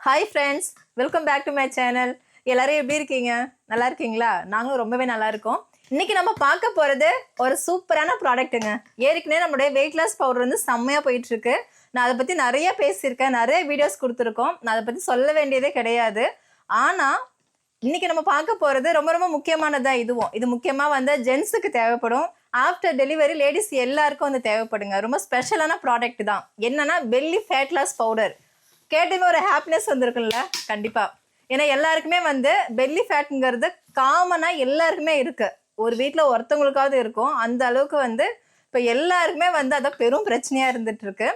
Hi friends, welcome back to my channel. எல்லாரும் எப்படி இருக்கீங்க? நல்லா இருக்கீங்களா? நாங்களும் ரொம்பவே நல்லா இருக்கோம். இன்னைக்கு நம்ம பார்க்க போகிறது ஒரு சூப்பரான ப்ராடக்ட்டுங்க. ஏற்கனவே நம்மளுடைய வெயிட் லாஸ் பவுடர் வந்து செம்மையாக போயிட்டு இருக்கு. நான் அதை பற்றி நிறைய பேசியிருக்கேன், நிறைய வீடியோஸ் கொடுத்துருக்கோம். நான் அதை பற்றி சொல்ல வேண்டியதே கிடையாது. ஆனால் இன்னைக்கு நம்ம பார்க்க போகிறது ரொம்ப ரொம்ப முக்கியமானதான். இது முக்கியமாக வந்து ஜென்ஸுக்கு தேவைப்படும். ஆஃப்டர் டெலிவரி லேடிஸ் எல்லாருக்கும் வந்து தேவைப்படுங்க. ரொம்ப ஸ்பெஷலான ப்ராடக்ட் தான். என்னன்னா பெல்லி ஃபேட் லாஸ் பவுடர். கேட்டுமே ஒரு ஹாப்பினஸ் வந்துருக்குல்ல? கண்டிப்பாக. ஏன்னா எல்லாருக்குமே வந்து பெல்லி ஃபேட்டுங்கிறது காமனாக எல்லாருக்குமே இருக்குது. ஒரு வீட்டில் ஒருத்தவங்களுக்காவது இருக்கும். அந்த அளவுக்கு வந்து இப்போ எல்லாருக்குமே வந்து அதை பெரும் பிரச்சனையாக இருந்துகிட்ருக்கு.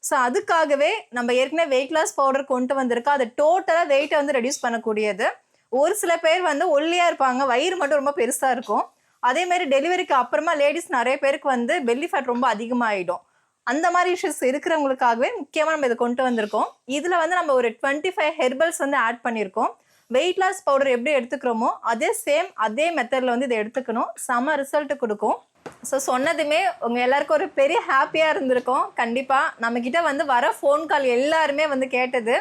ஸோ அதுக்காகவே நம்ம ஏற்கனவே வெயிட் லாஸ் பவுடர் கொண்டு வந்திருக்கோம். அது டோட்டலாக வெயிட்டை வந்து ரெடியூஸ் பண்ணக்கூடியது. ஒரு சில பேர் வந்து ஒல்லியாக இருப்பாங்க, வயிறு மட்டும் ரொம்ப பெருசாக இருக்கும். அதேமாதிரி டெலிவரிக்கு அப்புறமா லேடிஸ் நிறைய பேருக்கு வந்து பெல்லி ஃபேட் ரொம்ப அதிகமாகிடும். அந்த மாதிரி இஷ்யூஸ் இருக்கிறவங்களுக்காகவே முக்கியமாக நம்ம இதை கொண்டு வந்திருக்கோம். இதில் வந்து நம்ம ஒரு 25 ஹெர்பல்ஸ் வந்து ஆட் பண்ணியிருக்கோம். வெயிட் லாஸ் பவுடர் எப்படி எடுத்துக்கிறோமோ அதே மெத்தடில் வந்து இதை எடுத்துக்கணும். செம ரிசல்ட் கொடுக்கும். ஸோ சொன்னதுமே உங்கள் எல்லாருக்கும் ஒரு பெரிய ஹாப்பியாக இருந்திருக்கும். கண்டிப்பாக நம்மக்கிட்ட வந்து வர ஃபோன் கால் எல்லாருமே வந்து கேட்டது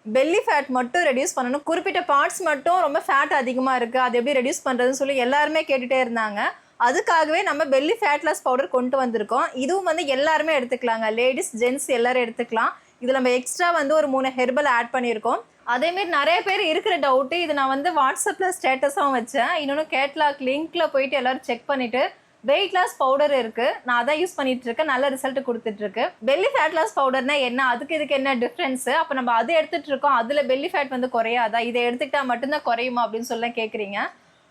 பெல்லி ஃபேட் மட்டும் ரெடியூஸ் பண்ணணும், குறிப்பிட்ட பார்ட்ஸ் மட்டும் ரொம்ப ஃபேட் அதிகமாக இருக்குது, அது எப்படி ரெடியூஸ் பண்ணுறதுன்னு சொல்லி எல்லாருமே கேட்டுகிட்டே இருந்தாங்க. அதுக்காகவே நம்ம பெல்லி ஃபேட் லாஸ் பவுடர் கொண்டு வந்திருக்கோம். இதுவும் வந்து எல்லாருமே எடுத்துக்கலாங்க, லேடிஸ் ஜென்ட்ஸ் எல்லாரும் எடுத்துக்கலாம். இதில் நம்ம எக்ஸ்ட்ரா வந்து ஒரு 3 ஹெர்பல் ஆட் பண்ணியிருக்கோம். அதேமாரி நிறைய பேர் இருக்கிற டவுட்டு, இது நான் வந்து வாட்ஸ்அப்பில் ஸ்டேட்டஸாகவும் வச்சேன். இன்னொன்று கேட்லாக் லிங்க்கில் போயிட்டு எல்லோரும் செக் பண்ணிவிட்டு வெயிட் லாஸ் பவுடர் இருக்குது, நான் அதான் யூஸ் பண்ணிட்டு இருக்கேன், நல்ல ரிசல்ட் கொடுத்துட்ருக்கு. பெல்லி ஃபேட் லாஸ் பவுடர்னா என்ன, இதுக்கு என்ன டிஃப்ரென்ஸு? அப்போ நம்ம அதை எடுத்துகிட்டு இருக்கோம், அதில் பெல்லி ஃபேட் வந்து குறையாதா, இதை எடுத்துக்கிட்டா மட்டும்தான் குறையுமா அப்படின்னு சொல்ல கேட்குறீங்க.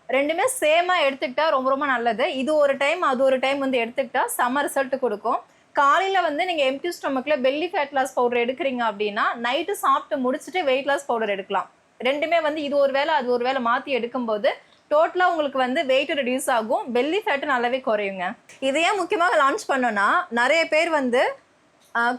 ரெண்டுமே சேமாக எடுத்துக்கிட்டா ரொம்ப ரொம்ப நல்லது. இது ஒரு டைம் அது ஒரு டைம் வந்து எடுத்துக்கிட்டா செம்ம ரிசல்ட் கொடுக்கும். காலையில் வந்து நீங்கள் எம்டி ஸ்டொமக்கில் பெல்லி ஃபேட் லாஸ் பவுடர் எடுக்கிறீங்க அப்படின்னா நைட்டு சாப்பிட்டு முடிச்சுட்டு வெயிட் லாஸ் பவுடர் எடுக்கலாம். ரெண்டுமே வந்து இது ஒரு வேளை அது ஒரு வேளை மாற்றி எடுக்கும்போது டோட்டலாக உங்களுக்கு வந்து வெயிட் ரெடியூஸ் ஆகும், பெல்லி ஃபேட்டு நல்லாவே குறையுங்க. இதையே முக்கியமாக லான்ச் பண்ணோன்னா நிறைய பேர் வந்து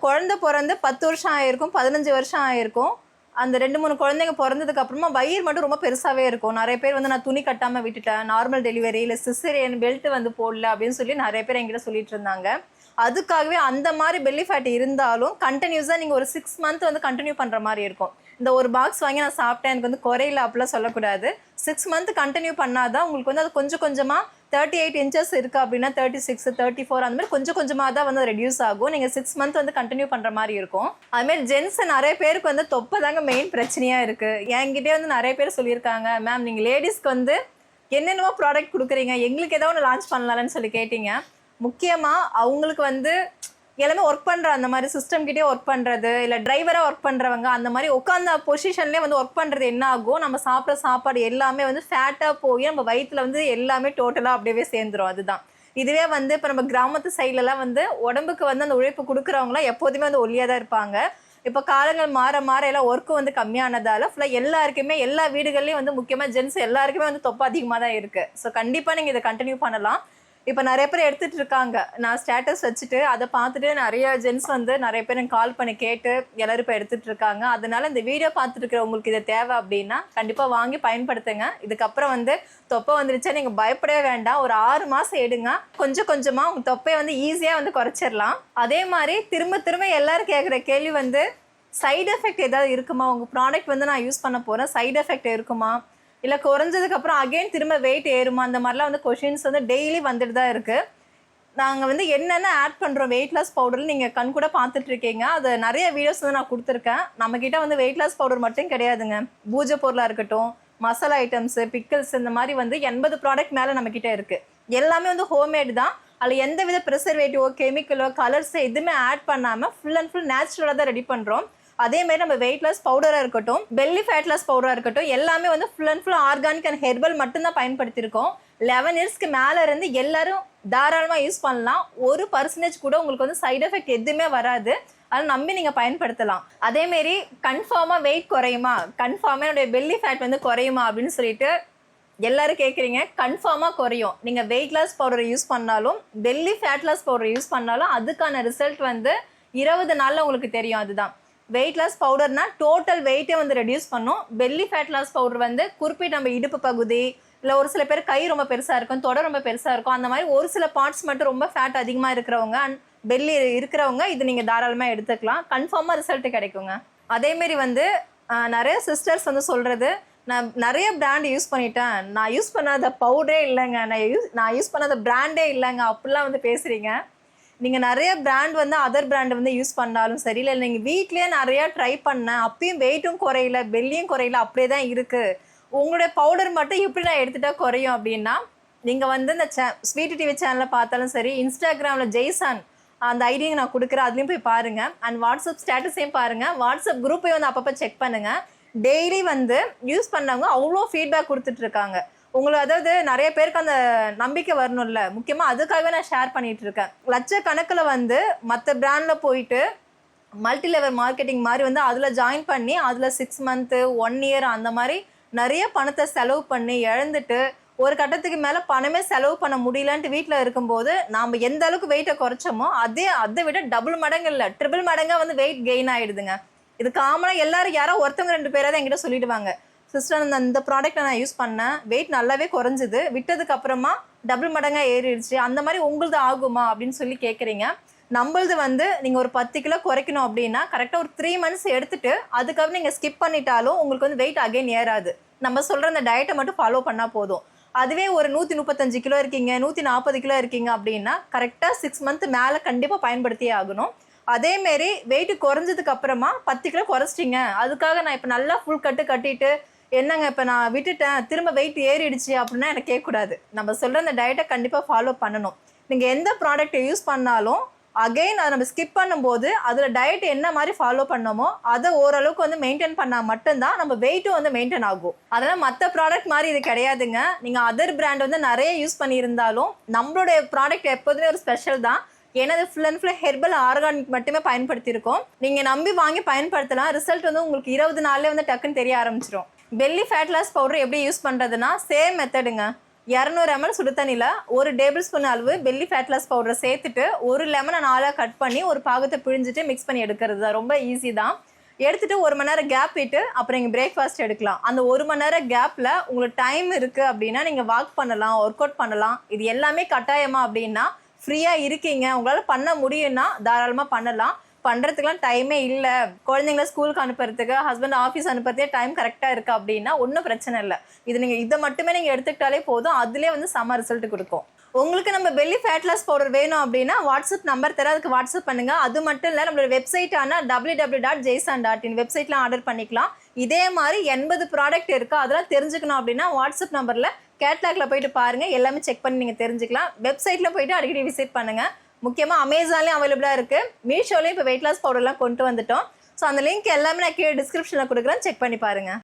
குழந்தை பிறந்து 10 வருஷம் ஆகிருக்கும், 15 வருஷம் ஆகிருக்கும். அந்த 2-3 குழந்தைங்க பிறந்ததுக்கு அப்புறமா வயிறு மட்டும் ரொம்ப பெருசாகவே இருக்கும். நிறைய பேர் வந்து நான் துணி கட்டாமல் விட்டுட்டேன், நார்மல் டெலிவரி இல்லை சிசேரியன் பெல்ட் வந்து போடல அப்படின்னு சொல்லி நிறைய பேர் என்கிட்ட சொல்லிட்டு இருந்தாங்க. அதுக்காகவே அந்த மாதிரி பெல்லி ஃபேட் இருந்தாலும் கண்டினியூஸாக நீங்கள் ஒரு 6 மந்த் வந்து கண்டினியூ பண்ணுற மாதிரி இருக்கும். இந்த ஒரு பாக்ஸ் வாங்கி நான் சாப்பிட்டேன் எனக்கு வந்து குறையில அப்படிலாம் சொல்லக்கூடாது. 6 மந்த் கண்டினியூ பண்ணாதான் உங்களுக்கு வந்து அது கொஞ்சம் கொஞ்சமாக 38 இன்ச்சஸ் இருக்குது அப்படின்னா 36, 34 அந்த மாதிரி கொஞ்சம் கொஞ்சமாக தான் வந்து ரெடியூஸ் ஆகும். நீங்கள் 6 மந்த் வந்து கண்டினியூ பண்ணுற மாதிரி இருக்கும். அதுமாதிரி ஜென்ஸ் நிறைய பேருக்கு வந்து தொப்பை தாங்க மெயின் பிரச்சனையாக இருக்குது. என்கிட்டே வந்து நிறைய பேர் சொல்லியிருக்காங்க, மேம் நீங்கள் லேடிஸ்க்கு வந்து என்னென்னவோ ப்ராடக்ட் கொடுக்குறீங்க, எங்களுக்கு ஏதோ ஒன்று லான்ச் பண்ணலான்னு சொல்லி கேட்டீங்க. முக்கியமாக அவங்களுக்கு வந்து எல்லாமே ஒர்க் பண்ணுற அந்த மாதிரி சிஸ்டம்கிட்டே ஒர்க் பண்ணுறது, இல்லை டிரைவராக ஒர்க் பண்ணுறவங்க அந்த மாதிரி உட்காந்த பொசிஷன்லேயே வந்து ஒர்க் பண்ணுறது என்ன ஆகும், நம்ம சாப்பிட்ற சாப்பாடு எல்லாமே வந்து ஃபேட்டாக போய் நம்ம வயிற்றில் வந்து எல்லாமே டோட்டலாக அப்படியே சேர்ந்துடும். அதுதான். இதுவே வந்து இப்போ நம்ம கிராமத்து சைட்லலாம் வந்து உடம்புக்கு வந்து அந்த உழைப்பு கொடுக்குறவங்களாம் எப்போதுமே வந்து ஒல்லியாக தான் இருப்பாங்க. இப்போ காலங்கள் மாற மாற எல்லாம் ஒர்க்கு வந்து கம்மியானதால் ஃபுல்லாக எல்லாருக்குமே எல்லா வீடுகள்லேயும் வந்து முக்கியமாக ஜென்ஸ் எல்லாருக்குமே வந்து தொப்பை அதிகமாக தான் இருக்குது. ஸோ கண்டிப்பாக நீங்கள் இதை கண்டினியூ பண்ணலாம். இப்போ நிறைய பேர் எடுத்துகிட்டு இருக்காங்க. நான் ஸ்டேட்டஸ் வச்சுட்டு அதை பார்த்துட்டு நிறைய ஜென்ஸ் வந்து நிறைய பேர் எனக்கு கால் பண்ணி கேட்டு எல்லோரும் இப்போ எடுத்துகிட்டு இருக்காங்க. அதனால இந்த வீடியோ பார்த்துட்டு இருக்கிற உங்களுக்கு இது தேவை அப்படின்னா கண்டிப்பாக வாங்கி பயன்படுத்துங்க. இதுக்கப்புறம் வந்து தொப்பை வந்துருச்சா நீங்கள் பயப்படவே வேண்டாம். ஒரு 6 மாதம் எடுங்க, கொஞ்சம் கொஞ்சமாக உங்கள் தொப்பையை வந்து ஈஸியாக வந்து குறைச்சிடலாம். அதே மாதிரி திரும்ப திரும்ப எல்லோரும் கேட்குற கேள்வி வந்து சைடு எஃபெக்ட் ஏதாவது இருக்குமா, உங்கள் ப்ராடக்ட் வந்து நான் யூஸ் பண்ண போகிறேன், சைடு எஃபெக்ட் இருக்குமா, இல்லை குறைஞ்சதுக்கப்புறம் அகெயின் திரும்ப வெயிட் ஏறுமா, அந்த மாதிரிலாம் வந்து கொஷின்ஸ் வந்து டெய்லி வந்துட்டு தான் இருக்குது. நாங்கள் வந்து என்னென்ன ஆட் பண்ணுறோம் வெயிட் லாஸ் பவுடரில் நீங்கள் கண் கூட பார்த்துட்ருக்கீங்க. அது நிறைய வீடியோஸ் வந்து நான் கொடுத்துருக்கேன். நம்மக்கிட்ட வந்து வெயிட் லாஸ் பவுடர் மட்டும் கிடையாதுங்க, பூஜை பொருளாக இருக்கட்டும், மசாலா ஐட்டம்ஸு, பிக்கிள்ஸ், இந்த மாதிரி வந்து 80 ப்ராடக்ட் மேலே நம்மக்கிட்ட இருக்குது. எல்லாமே வந்து ஹோம்மேடு தான். அதில் எந்த வித ப்ரிசர்வேட்டிவோ கெமிக்கலோ கலர்ஸோ எதுவுமே ஆட் பண்ணாமல் ஃபுல் அண்ட் ஃபுல் நேச்சுரலாக தான் ரெடி பண்ணுறோம். அதேமாதிரி நம்ம வெயிட் லாஸ் பவுடராக இருக்கட்டும், பெல்லி ஃபேட் லாஸ் பவுடராக இருக்கட்டும், எல்லாமே வந்து full and full organic and herbal மட்டும்தான் பயன்படுத்தியிருக்கோம். 11 இயர்ஸ்க்கு மேலே இருந்து எல்லாரும் தாராளமாக யூஸ் பண்ணலாம். 1% கூட உங்களுக்கு வந்து சைடு எஃபெக்ட் எதுவுமே வராது. அதை நம்பி நீங்கள் பயன்படுத்தலாம். அதேமாரி கன்ஃபார்மாக வெயிட் குறையுமா, கன்ஃபார்மாக என்னுடைய பெல்லி ஃபேட் வந்து குறையுமா அப்படின்னு சொல்லிட்டு எல்லோரும் கேட்குறீங்க. கன்ஃபார்மாக குறையும். நீங்கள் வெயிட் லாஸ் பவுடரை யூஸ் பண்ணாலும் பெல்லி ஃபேட் லாஸ் பவுடரை யூஸ் பண்ணாலும் அதுக்கான ரிசல்ட் வந்து 20 நாளில் உங்களுக்கு தெரியும். அதுதான் வெயிட் லாஸ் பவுடர்னா டோட்டல் வெயிட்டே வந்து ரெடியூஸ் பண்ணும். பெல்லி ஃபேட் லாஸ் பவுடர் வந்து குறிப்பிட்ட நம்ம இடுப்பு பகுதி, இல்லை ஒரு சில பேர் கை ரொம்ப பெருசாக இருக்கும், தொடை ரொம்ப பெருசாக இருக்கும், அந்த மாதிரி ஒரு சில பார்ட்ஸ் மட்டும் ரொம்ப ஃபேட் அதிகமாக இருக்கிறவங்க அண்ட் பெல்லி இருக்கிறவங்க இது நீங்கள் தாராளமாக எடுத்துக்கலாம். கன்ஃபார்மாக ரிசல்ட் கிடைக்குங்க. அதேமாரி வந்து நிறைய சிஸ்டர்ஸ் வந்து சொல்கிறது, நான் நிறைய பிராண்ட் யூஸ் பண்ணிட்டேன், நான் யூஸ் பண்ணாத பவுடரே இல்லைங்க, நான் யூஸ் பண்ணாத பிராண்டே இல்லைங்க அப்படிலாம் வந்து பேசுகிறீங்க. நீங்கள் நிறைய பிராண்ட் வந்து அதர் பிராண்ட் வந்து யூஸ் பண்ணாலும் சரி, இல்லை நீங்கள் வீட்லேயே நிறையா ட்ரை பண்ணேன், அப்பயும் வெயிட்டும் குறையில, பெல்லியும் குறையில, அப்படியே தான் இருக்குது, உங்களுடைய பவுடர் மட்டும் எப்படி நான் எடுத்துட்டா குறையும் அப்படின்னா, நீங்கள் வந்து இந்த ஸ்வீட்டி டிவி சேனலில் பார்த்தாலும் சரி, இன்ஸ்டாகிராமில் ஜெய்சான் அந்த ஐடியை நான் கொடுக்குறேன், அதுலேயும் போய் பாருங்கள். அண்ட் வாட்ஸ்அப் ஸ்டேட்டஸையும் பாருங்கள், வாட்ஸ்அப் குரூப்பையும் வந்து அப்பப்போ செக் பண்ணுங்கள். டெய்லி வந்து யூஸ் பண்ணவங்க அவ்வளோ ஃபீட்பேக் கொடுத்துட்ருக்காங்க. உங்களுக்கு அதாவது நிறைய பேருக்கு அந்த நம்பிக்கை வரணும்ல, முக்கியமாக அதுக்காகவே நான் ஷேர் பண்ணிகிட்டு இருக்கேன். லட்சக்கணக்கில் வந்து மற்ற பிராண்டில் போயிட்டு மல்டி லெவல் மார்க்கெட்டிங் மாதிரி வந்து அதில் ஜாயின் பண்ணி அதில் 6 மந்த்து 1 இயர் அந்த மாதிரி நிறைய பணத்தை செலவு பண்ணி இழந்துட்டு ஒரு கட்டத்துக்கு மேலே பணமே செலவு பண்ண முடியலன்ட்டு வீட்டில் இருக்கும்போது நாம் எந்த அளவுக்கு வெயிட்டை குறைச்சோமோ அதை விட டபுள் மடங்கு இல்லை, ட்ரிபிள் மடங்காக வந்து வெயிட் கெயின் ஆகிடுதுங்க. இது காமனாக எல்லாரும் யாரோ ஒருத்தவங்க 2 பேராக தான் என்கிட்ட சொல்லிடுவாங்க, சிஸ்டர் இந்த ப்ராடக்ட்டை நான் யூஸ் பண்ணேன், வெயிட் நல்லாவே குறைஞ்சிது, விட்டதுக்கு அப்புறமா டபுள் மடங்காக ஏறிடுச்சு, அந்த மாதிரி உங்களுது ஆகுமா அப்படின்னு சொல்லி கேட்குறீங்க. நம்மளது வந்து நீங்கள் ஒரு 10 கிலோ குறைக்கணும் அப்படின்னா கரெக்டாக ஒரு 3 மந்த்ஸ் எடுத்துகிட்டு அதுக்கப்புறம் நீங்கள் ஸ்கிப் பண்ணிட்டாலும் உங்களுக்கு வந்து வெயிட் அகைன் ஏறாது. நம்ம சொல்கிற அந்த டயட்டை மட்டும் ஃபாலோ பண்ணால் போதும். அதுவே ஒரு 135 கிலோ இருக்கீங்க, 140 கிலோ இருக்கீங்க அப்படின்னா கரெக்டாக 6 மந்த் மேலே கண்டிப்பாக பயன்படுத்தியே ஆகணும். அதேமாரி வெயிட் குறைஞ்சதுக்கு அப்புறமா 10 கிலோ குறைச்சிட்டிங்க, அதுக்காக நான் இப்போ நல்லா ஃபுல் கட்டிட்டு என்னங்க இப்போ நான் விட்டுட்டேன் திரும்ப வெயிட் ஏறிடுச்சு அப்படின்னா எனக்கு கேட்கக்கூடாது. நம்ம சொல்கிற அந்த டயட்டை கண்டிப்பாக ஃபாலோ பண்ணணும். நீங்கள் எந்த ப்ராடக்ட்டை யூஸ் பண்ணாலும் அகெயின் அதை நம்ம ஸ்கிப் பண்ணும்போது அதில் டயட் என்ன மாதிரி ஃபாலோ பண்ணோமோ அதை ஓரளவுக்கு வந்து மெயின்டைன் பண்ணால் மட்டும்தான் நம்ம வெயிட்டும் வந்து மெயின்டைன் ஆகும். அதனால் மற்ற ப்ராடக்ட் மாதிரி இது கிடையாதுங்க. நீங்கள் அதர் பிராண்ட் வந்து நிறைய யூஸ் பண்ணியிருந்தாலும் நம்மளுடைய ப்ராடக்ட் எப்போதுமே ஒரு ஸ்பெஷல் தான். ஏன்னா அது full and full herbal organic மட்டுமே பயன்படுத்தியிருக்கோம். நீங்கள் நம்பி வாங்கி பயன்படுத்தலாம். ரிசல்ட் வந்து உங்களுக்கு 20 நாள்லேயே வந்து டக்குன்னு தெரிய ஆரம்பிச்சிடும். பெல்லி ஃபேட் லாஸ் பவுடர் எப்படி யூஸ் பண்ணுறதுன்னா சேம் மெத்தடுங்க. 200 ml சுடு தண்ணியில் 1 டேபிள் ஸ்பூன் அளவு பெல்லி ஃபேட் லாஸ் பவுடரை சேர்த்துட்டு ஒரு லெமனை 4ஆக கட் பண்ணி ஒரு பாகத்தை பிழிஞ்சிட்டு மிக்ஸ் பண்ணி எடுக்கிறது தான். ரொம்ப ஈஸி தான். எடுத்துகிட்டு 1 மணி நேரம் கேப் விட்டு அப்புறம் நீங்கள் பிரேக்ஃபாஸ்ட் எடுக்கலாம். அந்த 1 மணி நேரம் கேப்பில் உங்களுக்கு டைம் இருக்குது அப்படின்னா நீங்கள் வாக் பண்ணலாம், ஒர்க் அவுட் பண்ணலாம். இது எல்லாமே கட்டாயமா அப்படின்னா ஃப்ரீயாக இருக்கீங்க, உங்களால் பண்ண முடியும்னா தாராளமாக பண்ணலாம். பண்ணுறதுக்குலாம் டைமே இல்லை, குழந்தைங்கள ஸ்கூலுக்கு அனுப்புறதுக்கு, ஹஸ்பண்ட் ஆஃபீஸ் அனுப்புறதே டைம் கரெக்டாக இருக்குது அப்படின்னா ஒன்றும் பிரச்சனை இல்லை. இதை மட்டுமே நீங்கள் எடுத்துக்கிட்டாலே போதும், அதுலேயே வந்து செம்ம ரிசல்ட் கொடுக்கும். உங்களுக்கு நம்ம பெல்லி ஃபேட் லாஸ் பவுடர் வேணும் அப்படின்னா வாட்ஸ்அப் நம்பர் தர, அதுக்கு வாட்ஸ்அப் பண்ணுங்கள். அது மட்டும் இல்லை, நம்மளோட வெப்சைட்டான www.jaisan.in வெப்சைட்லாம் ஆர்டர் பண்ணிக்கலாம். இதே மாதிரி 80 ப்ராடக்ட் இருக்குது, அதெல்லாம் தெரிஞ்சுக்கணும் அப்படின்னா வாட்ஸ்அப் நம்பரில் கேட்லாகில் போயிட்டு பாருங்கள், எல்லாமே செக் பண்ணி நீங்கள் தெரிஞ்சுக்கலாம். வெப்சைட்டில் போயிட்டு அடிக்கடி விசிட் பண்ணுங்கள். முக்கியமாக அமேசான்லேயும் அவைலபிளாக இருக்குது, மீஷோலையும் இப்போ வெயிட் லாஸ் பவுடர்லாம் கொண்டு வந்துட்டோம். ஸோ அந்த லிங்க் எல்லாமே நான் கீழே டிஸ்கிரிப்ஷனில் கொடுக்குறேன், செக் பண்ணி பாருங்கள்.